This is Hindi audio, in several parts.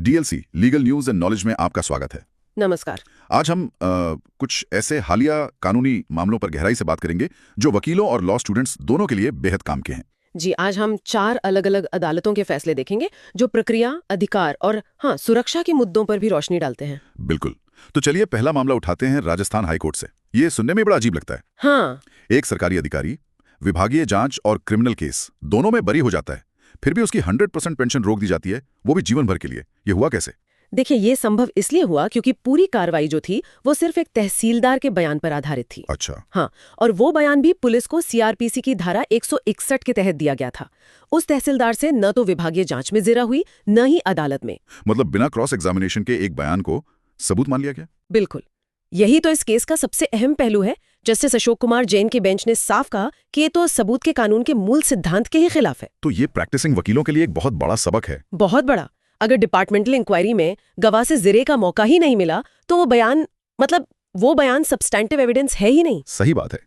DLC legal news and knowledge में आपका स्वागत है। नमस्कार। आज हम कुछ ऐसे हालिया कानूनी मामलों पर गहराई से बात करेंगे जो वकीलों और लॉ स्टूडेंट्स दोनों के लिए बेहद काम के हैं। जी, आज हम 4 अलग-अलग अदालतों के फैसले देखेंगे जो प्रक्रिया, अधिकार और सुरक्षा के मुद्दों पर भी रोशनी डालते हैं। बिल्कुल। तो चलिए पहला मामला उठाते हैं राजस्थान हाईकोर्ट से। ये सुनने में बड़ा अजीब लगता है। हाँ, एक सरकारी अधिकारी विभागीय जांच और क्रिमिनल केस दोनों में बरी हो जाता है, फिर भी उसकी 100% पेंशन रोक दी जाती है, वो भी जीवन भर के लिए। ये हुआ कैसे? देखिए, ये संभव इसलिए हुआ क्योंकि पूरी कार्रवाई जो थी वो सिर्फ एक तहसीलदार के बयान पर आधारित थी। अच्छा। हाँ, और वो बयान भी पुलिस को सीआरपीसी की धारा 161 के तहत दिया गया था। उस तहसीलदार से न तो विभागीय जांच में जिरा हुई, न ही अदालत में। मतलब बिना क्रॉस एग्जामिनेशन के एक बयान को सबूत मान लिया गया? बिल्कुल, यही तो इस केस का सबसे अहम पहलू है। जस्टिस अशोक कुमार जैन के बेंच ने साफ कहा कि ये तो सबूत के कानून के मूल सिद्धांत के ही खिलाफ है। तो ये प्रैक्टिसिंग वकीलों के लिए एक बहुत बड़ा सबक है। बहुत बड़ा। अगर डिपार्टमेंटल इंक्वायरी में गवाह से जिरे का मौका ही नहीं मिला तो वो बयान सब्सटैंटिव एविडेंस है ही नहीं। सही बात है।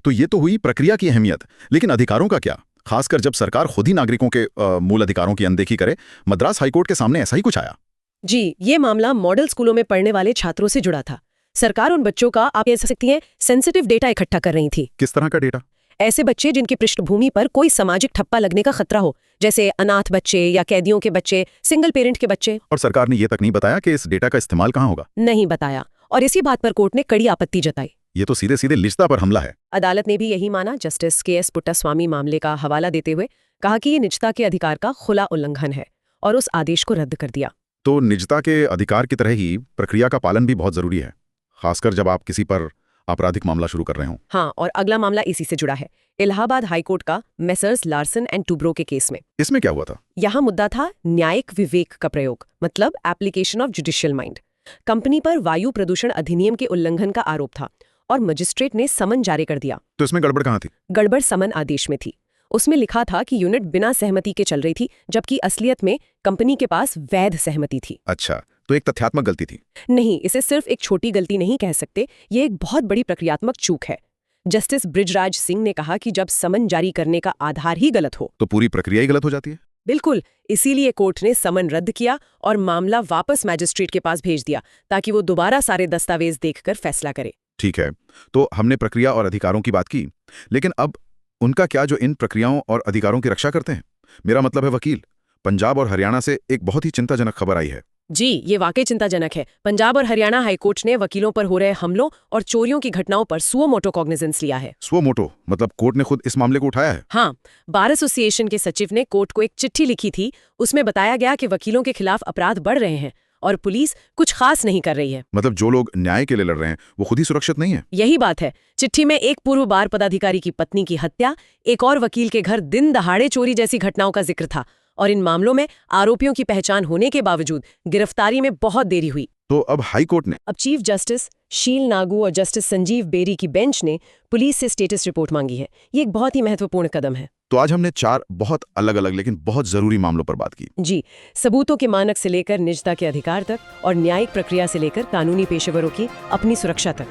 तो ये तो हुई प्रक्रिया की अहमियत, लेकिन अधिकारों का क्या? खासकर जब सरकार खुद ही नागरिकों के मूल अधिकारों की अनदेखी करे। मद्रास हाईकोर्ट के सामने ऐसा ही कुछ आया। जी, ये मामला मॉडल स्कूलों में पढ़ने वाले छात्रों से जुड़ा था। सरकार उन बच्चों का, आप कह सकती हैं, सेंसिटिव डेटा इकट्ठा कर रही थी। किस तरह का डेटा? ऐसे बच्चे जिनकी पृष्ठभूमि पर कोई सामाजिक ठप्पा लगने का खतरा हो, जैसे अनाथ बच्चे या कैदियों के बच्चे, सिंगल पेरेंट के बच्चे। और सरकार ने ये तक नहीं बताया कि इस डेटा का इस्तेमाल कहाँ होगा? नहीं बताया, और इसी बात पर कोर्ट ने कड़ी आपत्ति जताई। ये तो सीधे सीधे निजता पर हमला है। अदालत ने भी यही माना। जस्टिस के एस पुट्टास्वामी मामले का हवाला देते हुए कहा कि ये निजता के अधिकार का खुला उल्लंघन है और उस आदेश को रद्द कर दिया। तो निजता के अधिकार की तरह ही प्रक्रिया का पालन भी बहुत जरूरी है, खासकर जब आप किसी पर आपराधिक मामला शुरू कर रहे हो। हाँ, और अगला मामला इसी से जुड़ा है। इलाहाबाद हाईकोर्ट का मेसर्स लार्सन एंड टूब्रो के केस में। इसमें क्या हुआ था? यहाँ मुद्दा था न्यायिक विवेक का प्रयोग, मतलब application of judicial mind. Company पर वायु प्रदूषण अधिनियम के उल्लंघन का आरोप था और मजिस्ट्रेट ने समन जारी कर दिया। तो इसमें गड़बड़ कहाँ थी? गड़बड़ समन आदेश में थी। उसमें लिखा था कि यूनिट बिना सहमति के चल रही थी, जबकि असलियत में कंपनी के पास वैध सहमति थी। अच्छा, तो एक तथ्यात्मक गलती थी। नहीं, इसे सिर्फ एक छोटी गलती नहीं कह सकते, ये एक बहुत बड़ी प्रक्रियात्मक चूक है। जस्टिस बृजराज सिंह ने कहा कि जब समन जारी करने का आधार ही गलत हो तो पूरी प्रक्रिया ही गलत हो जाती है। बिल्कुल, इसीलिए कोर्ट ने समन रद्द किया और मामला वापस मैजिस्ट्रेट के पास भेज दिया ताकि वो दोबारा सारे दस्तावेज देखकर फैसला करे। ठीक है, तो हमने प्रक्रिया और अधिकारों की बात की, लेकिन अब उनका क्या जो इन प्रक्रियाओं और अधिकारों की रक्षा करते हैं? मेरा मतलब है वकील। पंजाब और हरियाणा से एक बहुत ही चिंताजनक खबर आई है। जी, ये वाकई चिंताजनक है। पंजाब और हरियाणा हाईकोर्ट ने वकीलों पर हो रहे हमलों और चोरियों की घटनाओं पर सुओ मोटो कॉग्निजेंस लिया है। सुओ मोटो मतलब कोर्ट ने खुद इस मामले को उठाया है? हाँ, बार एसोसिएशन के सचिव ने कोर्ट को एक चिट्ठी लिखी थी। उसमें बताया गया कि वकीलों के खिलाफ अपराध बढ़ रहे हैं और पुलिस कुछ खास नहीं कर रही है। मतलब जो लोग न्याय के लिए लड़ रहे हैं वो खुद ही सुरक्षित नहीं है। यही बात है। चिट्ठी में एक पूर्व बार पदाधिकारी की पत्नी की हत्या, एक और वकील के घर दिन दहाड़े चोरी जैसी घटनाओं का जिक्र था, और इन मामलों में आरोपियों की पहचान होने के बावजूद गिरफ्तारी में बहुत देरी हुई। तो अब हाई कोर्ट ने अब चीफ जस्टिस शील नागू और जस्टिस संजीव बेरी की बेंच ने पुलिस से स्टेटस रिपोर्ट मांगी है। ये एक बहुत ही महत्वपूर्ण कदम है। तो आज हमने 4 बहुत अलग अलग लेकिन बहुत जरूरी मामलों पर बात की। जी, सबूतों के मानक से लेकर निजता के अधिकार तक और न्यायिक प्रक्रिया से लेकर कानूनी पेशेवरों की अपनी सुरक्षा तक।